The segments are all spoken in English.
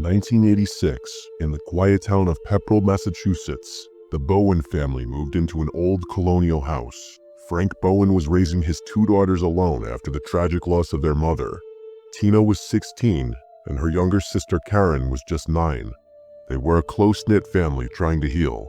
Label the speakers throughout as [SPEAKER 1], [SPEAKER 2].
[SPEAKER 1] 1986, in the quiet town of Pepperell, Massachusetts, the Bowen family moved into an old colonial house. Frank Bowen was raising his two daughters alone after the tragic loss of their mother. Tina was 16, and her younger sister Karen was just 9. They were a close-knit family trying to heal.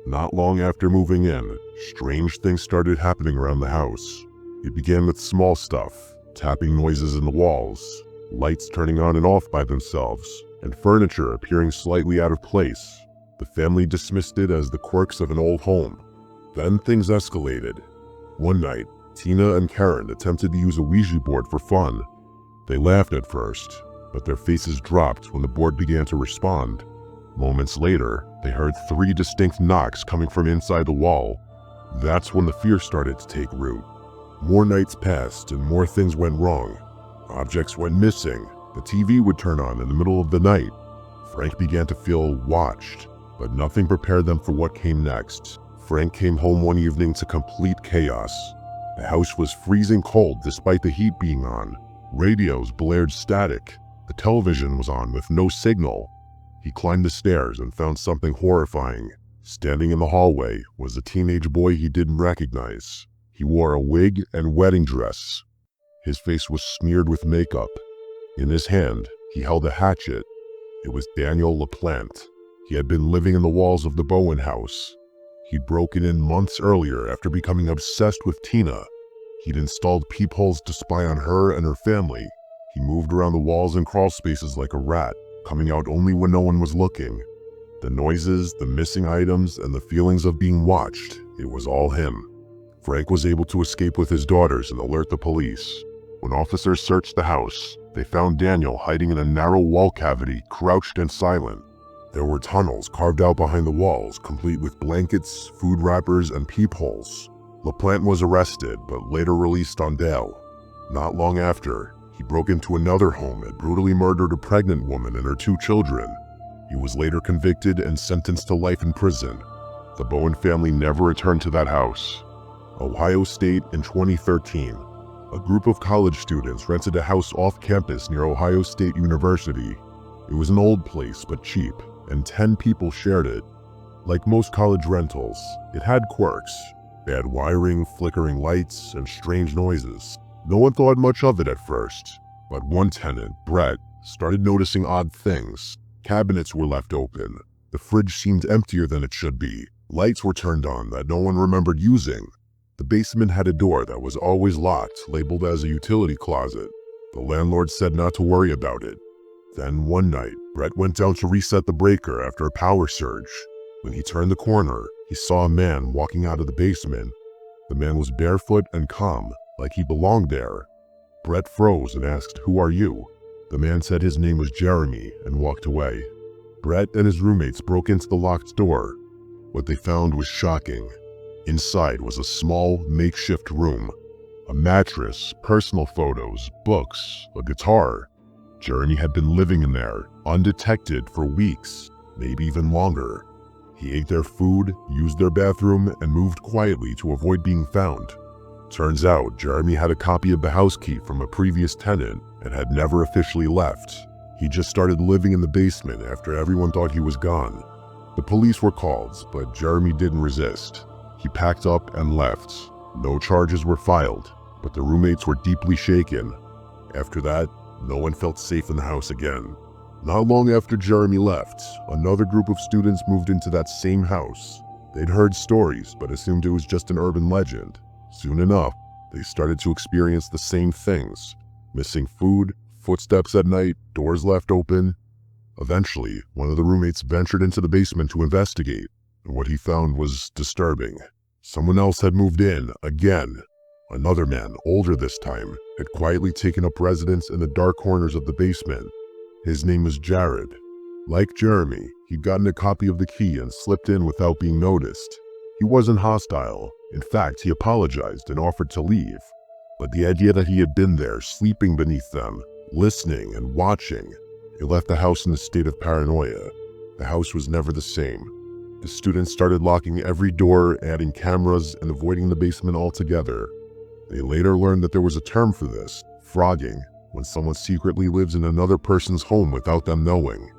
[SPEAKER 1] Not long after moving in, strange things started happening around the house. It began with small stuff, tapping noises in the walls, lights turning on and off by themselves, and furniture appearing slightly out of place. The family dismissed it as the quirks of an old home. Then things escalated. One night, Tina and Karen attempted to use a Ouija board for fun. They laughed at first, but their faces dropped when the board began to respond. Moments later, they heard 3 distinct knocks coming from inside the wall. That's when the fear started to take root. More nights passed and more things went wrong. Objects went missing. The TV would turn on in the middle of the night. Frank began to feel watched, but nothing prepared them for what came next. Frank came home one evening to complete chaos. The house was freezing cold despite the heat being on. Radios blared static. The television was on with no signal. He climbed the stairs and found something horrifying. Standing in the hallway was a teenage boy he didn't recognize. He wore a wig and wedding dress. His face was smeared with makeup. In his hand, he held a hatchet. It was Daniel LaPlante. He had been living in the walls of the Bowen house. He'd broken in months earlier after becoming obsessed with Tina. He'd installed peepholes to spy on her and her family. He moved around the walls and crawl spaces like a rat, coming out only when no one was looking. The noises, the missing items, and the feelings of being watched, it was all him. Frank was able to escape with his daughters and alert the police. When officers searched the house, they found Daniel hiding in a narrow wall cavity, crouched and silent. There were tunnels carved out behind the walls, complete with blankets, food wrappers, and peepholes. LaPlante was arrested, but later released on bail. Not long after, he broke into another home and brutally murdered a pregnant woman and her 2 children. He was later convicted and sentenced to life in prison. The Bowen family never returned to that house. Ohio State in 2013. A group of college students rented a house off campus near Ohio State University. It was an old place but cheap, and 10 people shared it. Like most college rentals, it had quirks: bad wiring, flickering lights, and strange noises. No one thought much of it at first, but one tenant, Brett, started noticing odd things. Cabinets were left open. The fridge seemed emptier than it should be. Lights were turned on that no one remembered using. The basement had a door that was always locked, labeled as a utility closet. The landlord said not to worry about it. Then one night, Brett went down to reset the breaker after a power surge. When he turned the corner, he saw a man walking out of the basement. The man was barefoot and calm, like he belonged there. Brett froze and asked, "Who are you?" The man said his name was Jeremy and walked away. Brett and his roommates broke into the locked door. What they found was shocking. Inside was a small, makeshift room. A mattress, personal photos, books, a guitar. Jeremy had been living in there, undetected, for weeks, maybe even longer. He ate their food, used their bathroom, and moved quietly to avoid being found. Turns out, Jeremy had a copy of the house key from a previous tenant and had never officially left. He just started living in the basement after everyone thought he was gone. The police were called, but Jeremy didn't resist. He packed up and left. No charges were filed, but the roommates were deeply shaken. After that, no one felt safe in the house again. Not long after Jeremy left, another group of students moved into that same house. They'd heard stories, but assumed it was just an urban legend. Soon enough, they started to experience the same things: missing food, footsteps at night, doors left open. Eventually, one of the roommates ventured into the basement to investigate, and what he found was disturbing. Someone else had moved in, again. Another man, older this time, had quietly taken up residence in the dark corners of the basement. His name was Jared. Like Jeremy, he'd gotten a copy of the key and slipped in without being noticed. He wasn't hostile. In fact, he apologized and offered to leave. But the idea that he had been there, sleeping beneath them, listening and watching, it left the house in a state of paranoia. The house was never the same. The students started locking every door, adding cameras, and avoiding the basement altogether. They later learned that there was a term for this: frogging, when someone secretly lives in another person's home without them knowing.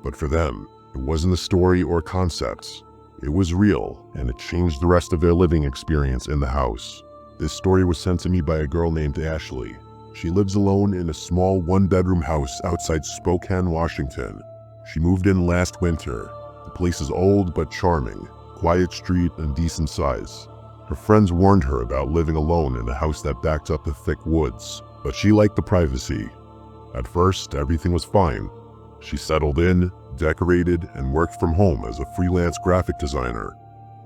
[SPEAKER 1] But for them, it wasn't a story or concepts. It was real, and it changed the rest of their living experience in the house. This story was sent to me by a girl named Ashley. She lives alone in a small one-bedroom house outside Spokane, Washington. She moved in last winter. The place is old but charming, quiet street and decent size. Her friends warned her about living alone in a house that backed up the thick woods, but she liked the privacy. At first, everything was fine. She settled in, decorated, and worked from home as a freelance graphic designer.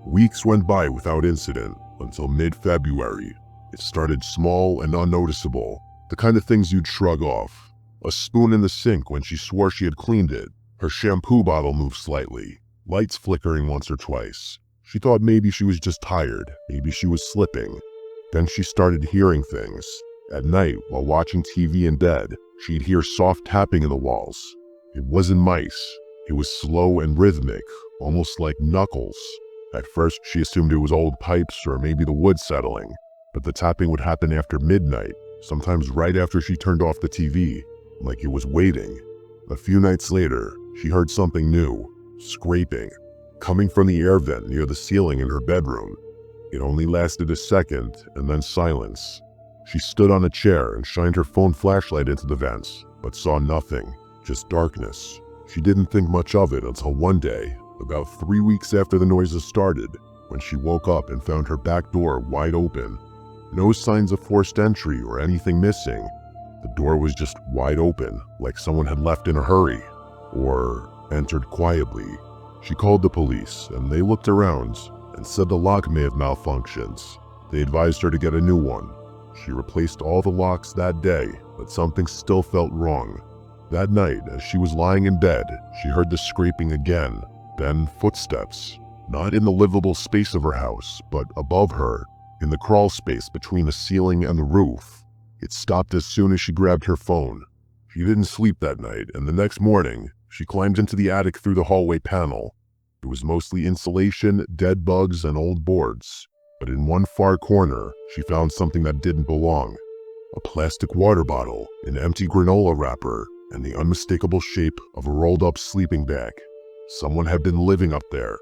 [SPEAKER 1] Weeks went by without incident until mid-February. It started small and unnoticeable, the kind of things you'd shrug off. A spoon in the sink when she swore she had cleaned it. Her shampoo bottle moved slightly, lights flickering once or twice. She thought maybe she was just tired, maybe she was slipping. Then she started hearing things. At night, while watching TV in bed, she'd hear soft tapping in the walls. It wasn't mice. It was slow and rhythmic, almost like knuckles. At first, she assumed it was old pipes or maybe the wood settling, but the tapping would happen after midnight, sometimes right after she turned off the TV, like it was waiting. A few nights later, she heard something new, scraping, coming from the air vent near the ceiling in her bedroom. It only lasted a second, and then silence. She stood on a chair and shined her phone flashlight into the vents, but saw nothing, just darkness. She didn't think much of it until one day, about 3 weeks after the noises started, when she woke up and found her back door wide open. No signs of forced entry or anything missing. The door was just wide open, like someone had left in a hurry, or entered quietly. She called the police, and they looked around and said the lock may have malfunctioned. They advised her to get a new one. She replaced all the locks that day, but something still felt wrong. That night, as she was lying in bed, she heard the scraping again, then footsteps. Not in the livable space of her house, but above her, in the crawl space between the ceiling and the roof. It stopped as soon as she grabbed her phone. She didn't sleep that night, and the next morning, she climbed into the attic through the hallway panel. It was mostly insulation, dead bugs, and old boards. But in one far corner, she found something that didn't belong. A plastic water bottle, an empty granola wrapper, and the unmistakable shape of a rolled-up sleeping bag. Someone had been living up there.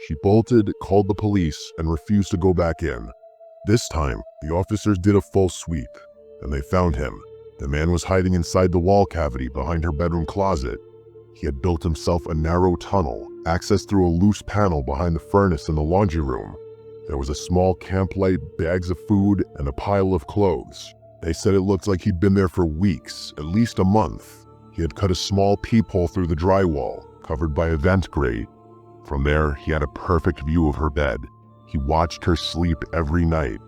[SPEAKER 1] She bolted, called the police, and refused to go back in. This time, the officers did a full sweep, and they found him. The man was hiding inside the wall cavity behind her bedroom closet. He had built himself a narrow tunnel, accessed through a loose panel behind the furnace in the laundry room. There was a small camp light, bags of food, and a pile of clothes. They said it looked like he'd been there for weeks, at least a month. He had cut a small peephole through the drywall, covered by a vent grate. From there, he had a perfect view of her bed. He watched her sleep every night.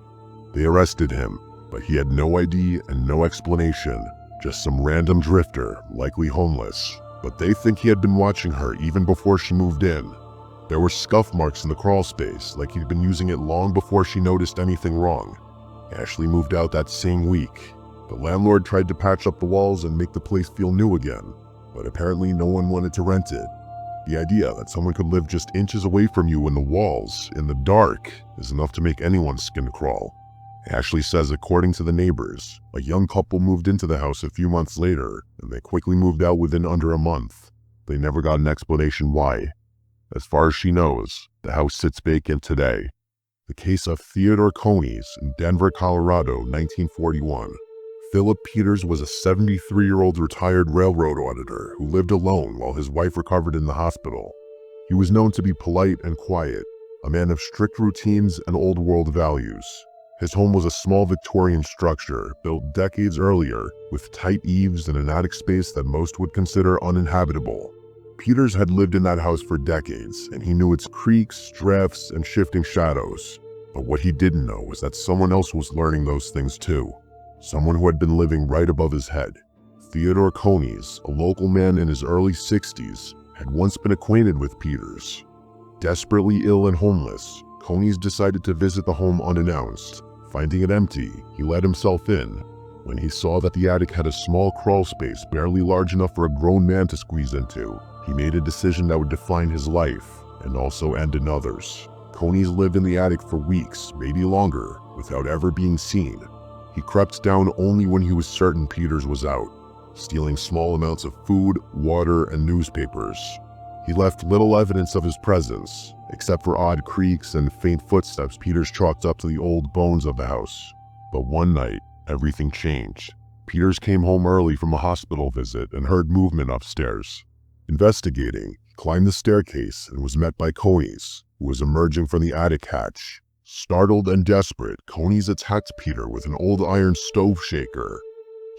[SPEAKER 1] They arrested him, but he had no ID and no explanation, just some random drifter, likely homeless. But they think he had been watching her even before she moved in. There were scuff marks in the crawl space, like he'd been using it long before she noticed anything wrong. Ashley moved out that same week. The landlord tried to patch up the walls and make the place feel new again, but apparently no one wanted to rent it. The idea that someone could live just inches away from you in the walls, in the dark, is enough to make anyone's skin crawl. Ashley says according to the neighbors, a young couple moved into the house a few months later, and they quickly moved out within under a month. They never got an explanation why. As far as she knows, the house sits vacant today. The case of Theodore Coneys in Denver, Colorado, 1941. Philip Peters was a 73-year-old retired railroad auditor who lived alone while his wife recovered in the hospital. He was known to be polite and quiet, a man of strict routines and old-world values. His home was a small Victorian structure built decades earlier with tight eaves and an attic space that most would consider uninhabitable. Peters had lived in that house for decades, and he knew its creaks, drafts, and shifting shadows. But what he didn't know was that someone else was learning those things too. Someone who had been living right above his head. Theodore Coneys, a local man in his early 60s, had once been acquainted with Peters. Desperately ill and homeless, Coneys decided to visit the home unannounced. Finding it empty, he let himself in. When he saw that the attic had a small crawl space barely large enough for a grown man to squeeze into, he made a decision that would define his life, and also end another's. Coneys lived in the attic for weeks, maybe longer, without ever being seen. He crept down only when he was certain Peters was out. stealing small amounts of food, water, and newspapers. He left little evidence of his presence, except for odd creaks and faint footsteps Peters chalked up to the old bones of the house. But one night, everything changed. Peters came home early from a hospital visit and heard movement upstairs. Investigating, he climbed the staircase and was met by Conies, who was emerging from the attic hatch. Startled and desperate, Conies attacked Peter with an old iron stove shaker.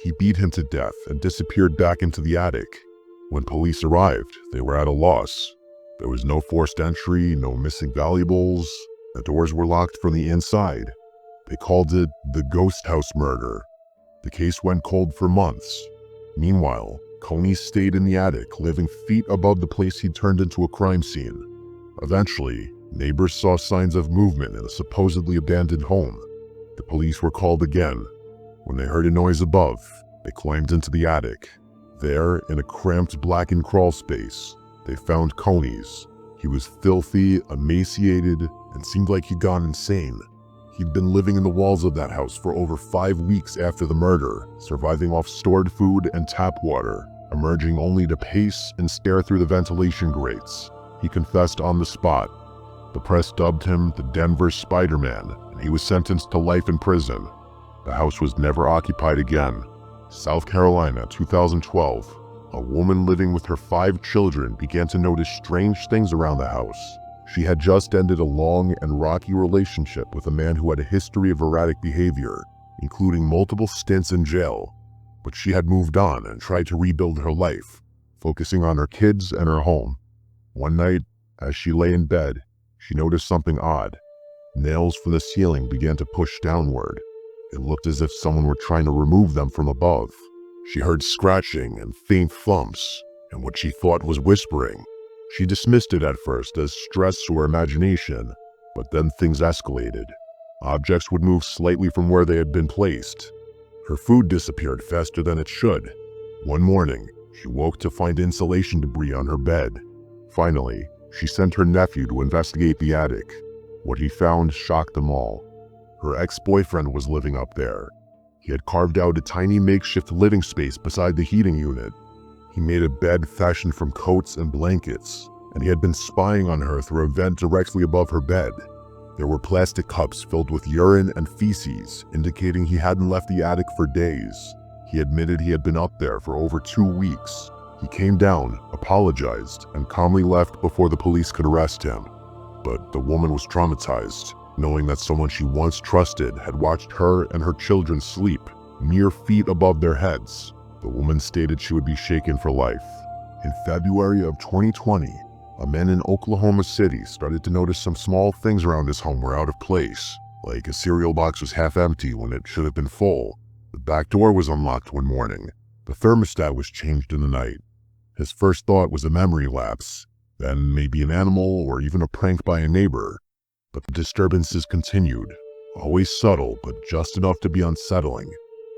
[SPEAKER 1] He beat him to death and disappeared back into the attic. When police arrived, they were at a loss. There was no forced entry, no missing valuables. The doors were locked from the inside. They called it the ghost house murder. The case went cold for months. Meanwhile, Conies stayed in the attic, living feet above the place he'd turned into a crime scene. Eventually, neighbors saw signs of movement in a supposedly abandoned home. The police were called again. When they heard a noise above, they climbed into the attic. There, in a cramped blackened crawl space, they found Conies. He was filthy, emaciated, and seemed like he'd gone insane. He'd been living in the walls of that house for over 5 weeks after the murder, surviving off stored food and tap water, emerging only to pace and stare through the ventilation grates. He confessed on the spot. The press dubbed him the Denver Spider-Man, and he was sentenced to life in prison. The house was never occupied again. South Carolina, 2012. A woman living with her 5 children began to notice strange things around the house. She had just ended a long and rocky relationship with a man who had a history of erratic behavior, including multiple stints in jail. But she had moved on and tried to rebuild her life, focusing on her kids and her home. One night, as she lay in bed, she noticed something odd. Nails from the ceiling began to push downward. It looked as if someone were trying to remove them from above. She heard scratching and faint thumps, and what she thought was whispering. She dismissed it at first as stress or imagination, but then things escalated. Objects would move slightly from where they had been placed. Her food disappeared faster than it should. One morning, she woke to find insulation debris on her bed. Finally, she sent her nephew to investigate the attic. What he found shocked them all. Her ex-boyfriend was living up there. He had carved out a tiny makeshift living space beside the heating unit. He made a bed fashioned from coats and blankets, and he had been spying on her through a vent directly above her bed. There were plastic cups filled with urine and feces, indicating he hadn't left the attic for days. He admitted he had been up there for over 2 weeks. He came down, apologized, and calmly left before the police could arrest him. But the woman was traumatized, knowing that someone she once trusted had watched her and her children sleep, mere feet above their heads. The woman stated she would be shaken for life. In February of 2020, a man in Oklahoma City started to notice some small things around his home were out of place, like a cereal box was half empty when it should have been full. The back door was unlocked one morning. The thermostat was changed in the night. His first thought was a memory lapse, then maybe an animal or even a prank by a neighbor. But the disturbances continued, always subtle but just enough to be unsettling.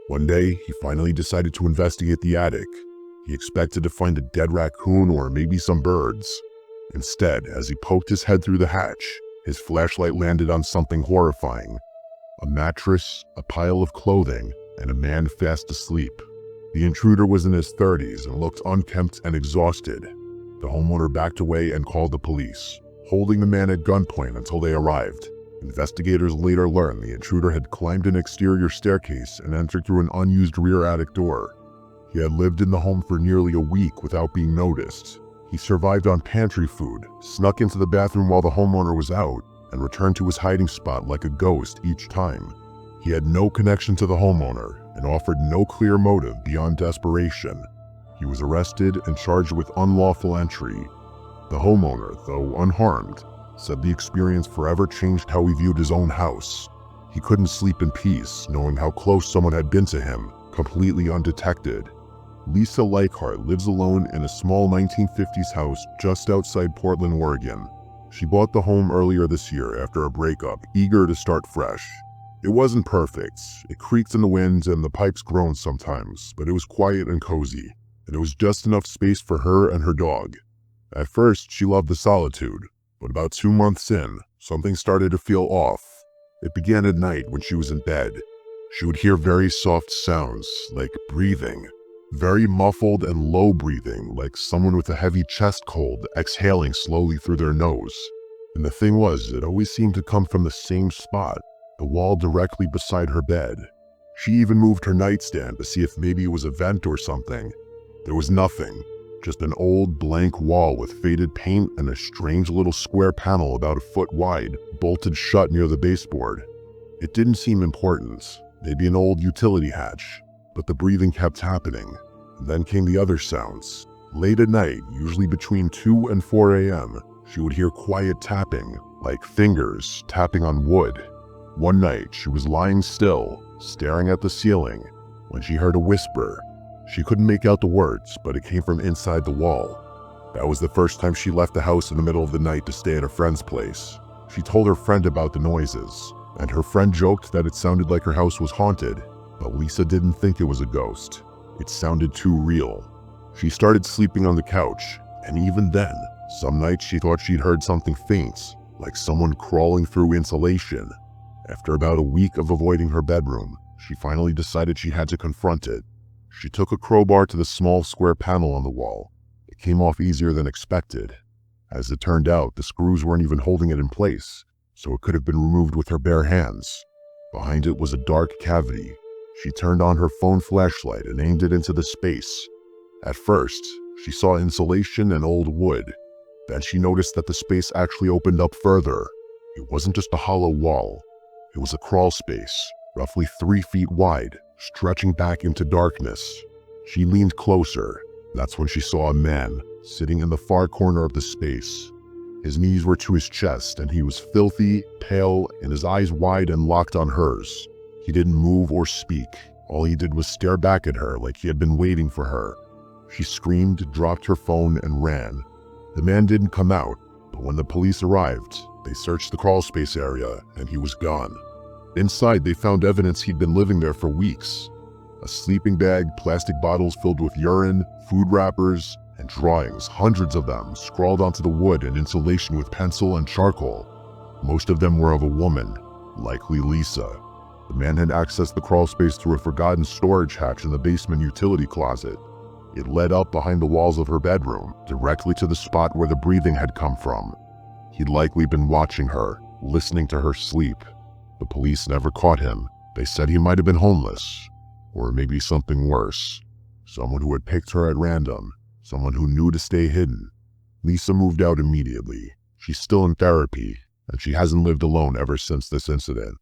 [SPEAKER 1] One day, he finally decided to investigate the attic. He expected to find a dead raccoon or maybe some birds. Instead, as he poked his head through the hatch, his flashlight landed on something horrifying. A mattress, a pile of clothing, and a man fast asleep. The intruder was in his 30s and looked unkempt and exhausted. The homeowner backed away and called the police, holding the man at gunpoint until they arrived. Investigators later learned the intruder had climbed an exterior staircase and entered through an unused rear attic door. He had lived in the home for nearly a week without being noticed. He survived on pantry food, snuck into the bathroom while the homeowner was out, and returned to his hiding spot like a ghost each time. He had no connection to the homeowner and offered no clear motive beyond desperation. He was arrested and charged with unlawful entry. The homeowner, though unharmed, said the experience forever changed how he viewed his own house. He couldn't sleep in peace, knowing how close someone had been to him, completely undetected. Lisa Leichhardt lives alone in a small 1950s house just outside Portland, Oregon. She bought the home earlier this year after a breakup, eager to start fresh. It wasn't perfect. It creaked in the wind and the pipes groaned sometimes, but it was quiet and cozy, and it was just enough space for her and her dog. At first, she loved the solitude, but about 2 months in, something started to feel off. It began at night when she was in bed. She would hear very soft sounds, like breathing, very muffled and low breathing, like someone with a heavy chest cold exhaling slowly through their nose. And the thing was, it always seemed to come from the same spot, the wall directly beside her bed. She even moved her nightstand to see if maybe it was a vent or something. There was nothing, just an old blank wall with faded paint and a strange little square panel about a foot wide, bolted shut near the baseboard. It didn't seem important, maybe an old utility hatch, but the breathing kept happening. And then came the other sounds. Late at night, usually between 2 and 4 a.m., she would hear quiet tapping, like fingers tapping on wood. One night, she was lying still, staring at the ceiling, when she heard a whisper. She couldn't make out the words, but it came from inside the wall. That was the first time she left the house in the middle of the night to stay at a friend's place. She told her friend about the noises, and her friend joked that it sounded like her house was haunted, but Lisa didn't think it was a ghost. It sounded too real. She started sleeping on the couch, and even then, some nights she thought she'd heard something faint, like someone crawling through insulation. After about a week of avoiding her bedroom, she finally decided she had to confront it. She took a crowbar to the small square panel on the wall. It came off easier than expected. As it turned out, the screws weren't even holding it in place, so it could have been removed with her bare hands. Behind it was a dark cavity. She turned on her phone flashlight and aimed it into the space. At first, she saw insulation and old wood. Then she noticed that the space actually opened up further. It wasn't just a hollow wall. It was a crawl space, roughly 3 feet wide, stretching back into darkness. She leaned closer. That's when she saw a man sitting in the far corner of the space. His knees were to his chest, and he was filthy, pale, and his eyes wide and locked on hers. He didn't move or speak. All he did was stare back at her like he had been waiting for her. She screamed, dropped her phone, and ran. The man didn't come out, but when the police arrived, they searched the crawl space area, and he was gone. Inside, they found evidence he'd been living there for weeks. A sleeping bag, plastic bottles filled with urine, food wrappers, and drawings, hundreds of them, scrawled onto the wood and insulation with pencil and charcoal. Most of them were of a woman, likely Lisa. The man had accessed the crawl space through a forgotten storage hatch in the basement utility closet. It led up behind the walls of her bedroom, directly to the spot where the breathing had come from. He'd likely been watching her, listening to her sleep. The police never caught him. They said he might have been homeless, or maybe something worse. Someone who had picked her at random, someone who knew to stay hidden. Lisa moved out immediately. She's still in therapy, and she hasn't lived alone ever since this incident.